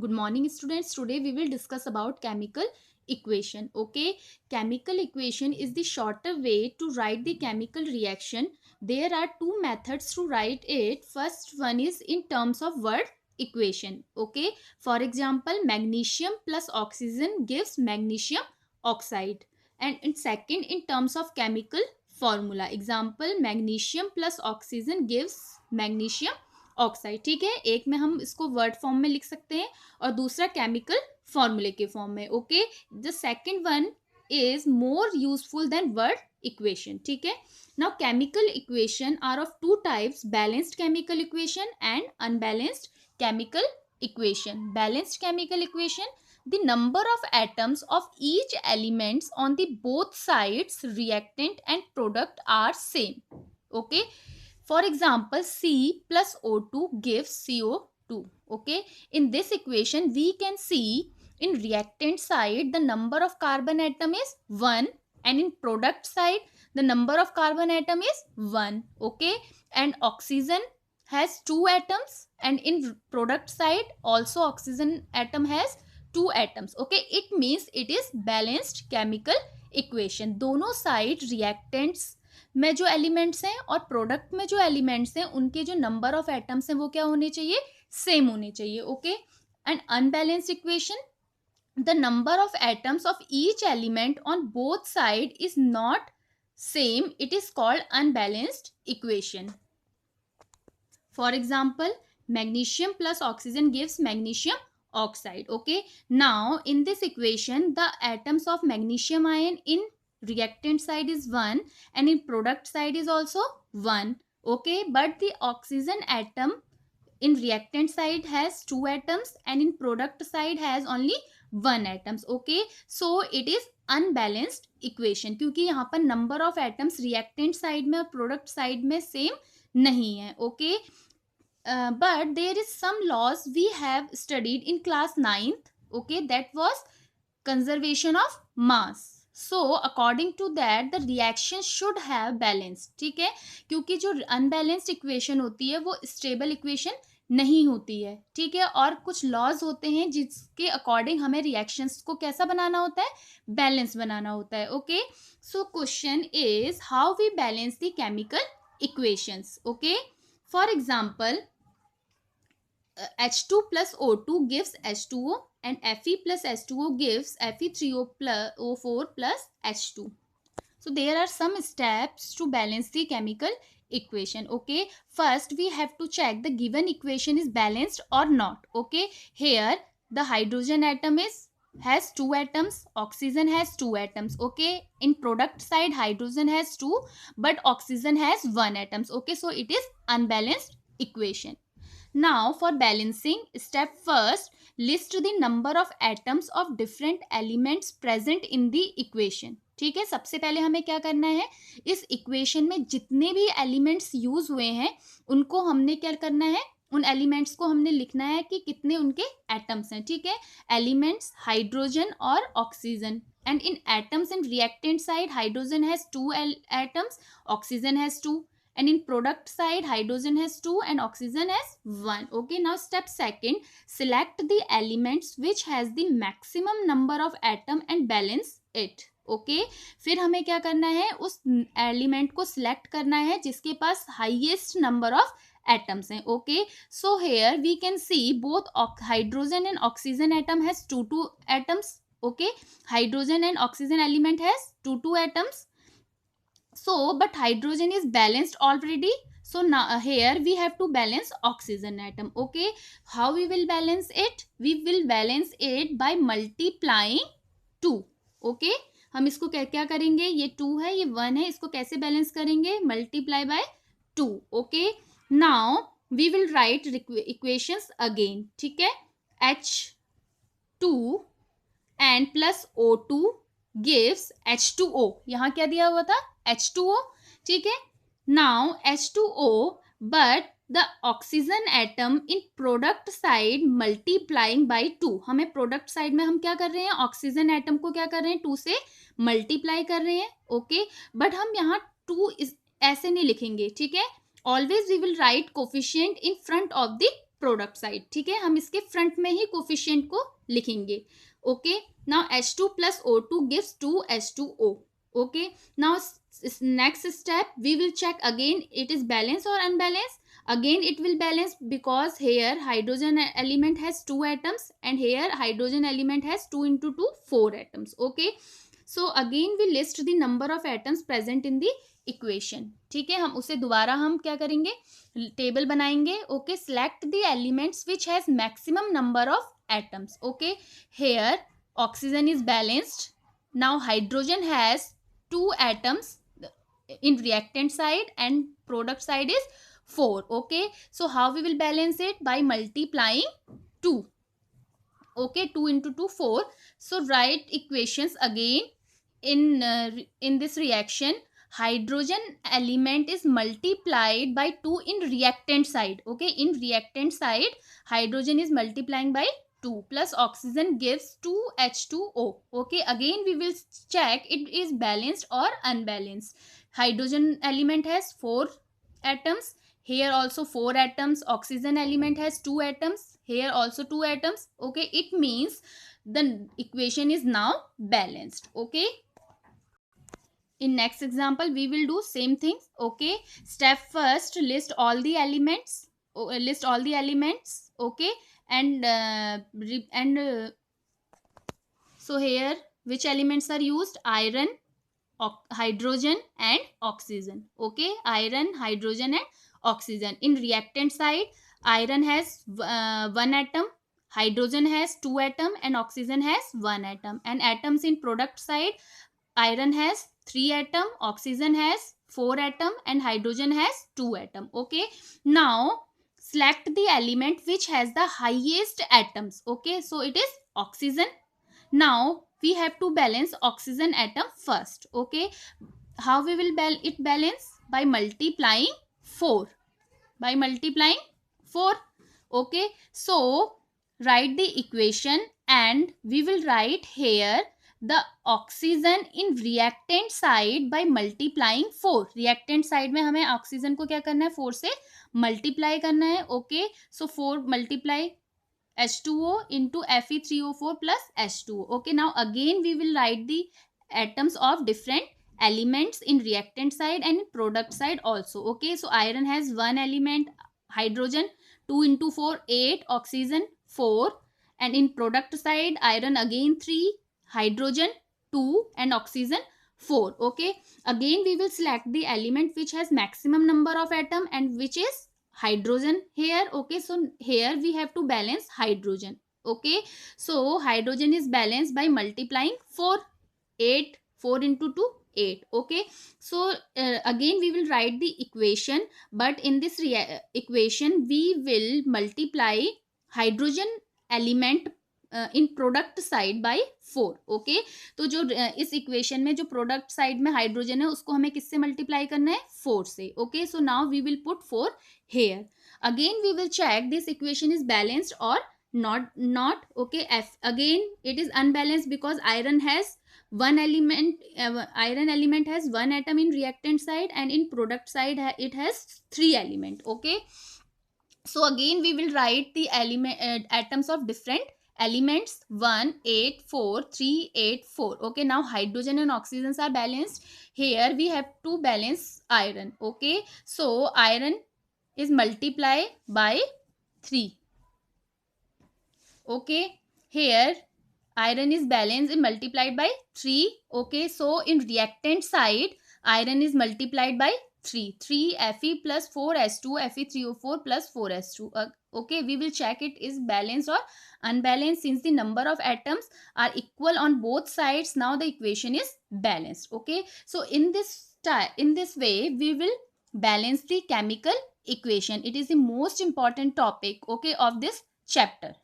Good morning, students. Today we will discuss about chemical equation. Okay, chemical equation is the shorter way to write the chemical reaction. There are two methods to write it. First one is in terms of word equation. Okay, for example, magnesium plus oxygen gives magnesium oxide. And in second, in terms of chemical formula. Example, magnesium plus oxygen gives magnesium oxide. ठीक है, एक में हम इसको word form में लिख सकते हैं और दूसरा केमिकल फॉर्मूले के फॉर्म में. Okay, the second one is more useful than word equation. ठीक है, now chemical equation are of two types, balanced chemical equation and unbalanced chemical equation. Balanced chemical equation, the number of atoms of each elements on the both sides, reactant and product, are same. Okay, for example, C plus O2 gives CO2. Okay, in this equation we can see in reactant side the number of carbon atom is 1 and in product side the number of carbon atom is 1. Okay, and oxygen has 2 atoms and in product side also oxygen atom has 2 atoms. Okay, it means it is balanced chemical equation. दोनों side reactants में जो elements हैं और product में जो elements हैं उनके जो नंबर ऑफ एटम्स हैं वो क्या होने चाहिए, सेम होने चाहिए. Okay, and unbalanced equation, the number of atoms of each element on both side is not same, it is called unbalanced equation. For example, magnesium plus oxygen gives magnesium oxide. Okay, now in this equation the atoms of magnesium ion in reactant side is 1 and in product side is also 1. Okay, but the oxygen atom in reactant side has 2 atoms and in product side has only 1 atoms. Okay, so it is unbalanced equation क्योंकि यहाँ पर number of atoms reactant side में और product side में same नहीं है. Okay, but there is some laws we have studied in class 9th. Okay, that was conservation of mass. So according to that the reaction should have balance. ठीक है, क्योंकि जो unbalanced equation होती है वो stable equation नहीं होती है. ठीक है, और कुछ लॉज होते हैं जिसके अकॉर्डिंग हमें रिएक्शंस को कैसा बनाना होता है, बैलेंस बनाना होता है. Okay, so question is how we balance the chemical equations. Okay, for example H2 plus O2 gives H2O and Fe plus H2O gives Fe3O4 plus H2. So there are some steps to balance the chemical equation. Okay, first we have to check the given equation is balanced or not. Okay, here the hydrogen atom has 2 atoms, oxygen has 2 atoms. Okay, in product side hydrogen has 2 but oxygen has 1 atoms. Okay, so it is unbalanced equation. Now for balancing step, first list the number of atoms of different elements present in the equation. ठीक है, सबसे पहले हमें क्या करना है, इस equation में जितने भी एलिमेंट्स यूज हुए हैं उनको हमने क्या करना है, उन एलिमेंट्स को हमने लिखना है कि कितने उनके एटम्स हैं. ठीक है, एलिमेंट्स हाइड्रोजन और oxygen, and in atoms in reactant side hydrogen has 2 atoms, oxygen has 2, and in product side hydrogen has 2 and oxygen has 1. Okay, now step second, select the elements which has the maximum number of atom and balance it. Okay, फिर हमें क्या करना है, उस element को select करना है जिसके पास हाईएस्ट नंबर ऑफ atoms हैं. Okay, so here we can see both hydrogen and oxygen atom has 2 atoms. Okay, hydrogen and oxygen element has 2 atoms. So but hydrogen is balanced already, so now here we have to balance oxygen atom. Okay, how we will balance it, we will balance it by multiplying 2. Okay, हम इसको क्या क्या करेंगे, ये 2 है ये 1 है, इसको कैसे बैलेंस करेंगे, multiply by 2. Okay, now we will write equations again. ठीक है, H2 and plus O2 gives H2O. यहाँ क्या दिया हुआ था, H2O. ठीक है, now H2O but the oxygen atom in product side multiplying by 2. हमें प्रोडक्ट साइड में हम क्या कर रहे हैं, ऑक्सीजन एटम को क्या कर रहे हैं, 2 से मल्टीप्लाई कर रहे हैं. ओके, बट हम यहाँ 2 ऐसे नहीं लिखेंगे. ठीक है, always we will write coefficient in front of the product side, ठीक है, हम इसके फ्रंट में ही कोफिशिएंट को लिखेंगे. Okay, now H2 plus O2 gives 2H2O. Okay, now next step we will check again it is balanced or unbalanced. Again it will balance because here hydrogen element has 2 atoms and here hydrogen element has 2 into 2 4 atoms. Okay, so again we list the number of atoms present in the equation. ठीक है, हम उसे दोबारा हम क्या करेंगे, table बनाएंगे. Okay, select the elements which has maximum number of atoms. Okay, here oxygen is balanced. Now hydrogen has 2 atoms in reactant side and product side is 4. Okay, so how we will balance it? By multiplying 2. Okay, 2 into 2 4. So write equations again. In this reaction hydrogen element is multiplied by 2 in reactant side. Okay, in reactant side hydrogen is multiplying by 2 plus oxygen gives 2H2O. Okay, again we will check it is balanced or unbalanced. Hydrogen element has 4 atoms, here also 4 atoms. Oxygen element has 2 atoms, here also 2 atoms. Okay, it means the equation is now balanced. Okay, in next example we will do same things. Okay, step first, list all the elements. List all the elements. Okay, and so here which elements are used? Iron, hydrogen and oxygen. Okay, iron, hydrogen and oxygen. In reactant side iron has 1 atom, hydrogen has 2 atom and oxygen has 1 atom. And atoms in product side, iron has 3 atom, oxygen has 4 atom and hydrogen has 2 atom. Okay, now select the element which has the highest atoms. Okay, so it is oxygen. Now we have to balance oxygen atom first. Okay, how we will balance? By multiplying 4. By multiplying 4. Okay, so write the equation and we will write here the oxygen in reactant side by multiplying 4. reactant side में हमें oxygen को क्या करना है, 4 से multiply करना है. Okay, so 4 multiply H2O into Fe3O4 plus H2O. Okay, now again we will write the atoms of different elements in reactant side and in product side also. Okay, so iron has 1 element, hydrogen 2 into 4 8, oxygen 4, and in product side iron again 3, hydrogen 2 and oxygen 4. Okay, again we will select the element which has maximum number of atom and which is hydrogen here. Okay, so here we have to balance hydrogen. Okay, so hydrogen is balanced by multiplying 4. 8, 4 into 2 8. Okay, so again we will write the equation, but in this equation we will multiply hydrogen element in product side by 4. Okay, तो जो इस equation में जो product side में hydrogen है उसको हमें किससे मल्टीप्लाई करना है, 4 से. Okay, so now we will put 4 here. Again we will check this equation is balanced और not. Okay, again it is unbalanced because iron has 1 element. Iron element has 1 atom in reactant side and in product side it has 3 element. Okay, so again we will write the atoms of different elements 1 8 4 3 8 4. Okay, now hydrogen and oxygens are balanced. Here we have to balance iron. Okay, so iron is multiplied by 3. Okay, here iron is balanced and multiplied by 3. Okay, so in reactant side iron is multiplied by 3 Fe plus 4S2 Fe3O4 plus 4S2. Okay, we will check it is balanced or unbalanced. Since the number of atoms are equal on both sides, now the equation is balanced. Okay, so in this way we will balance the chemical equation. It is the most important topic, okay, of this chapter.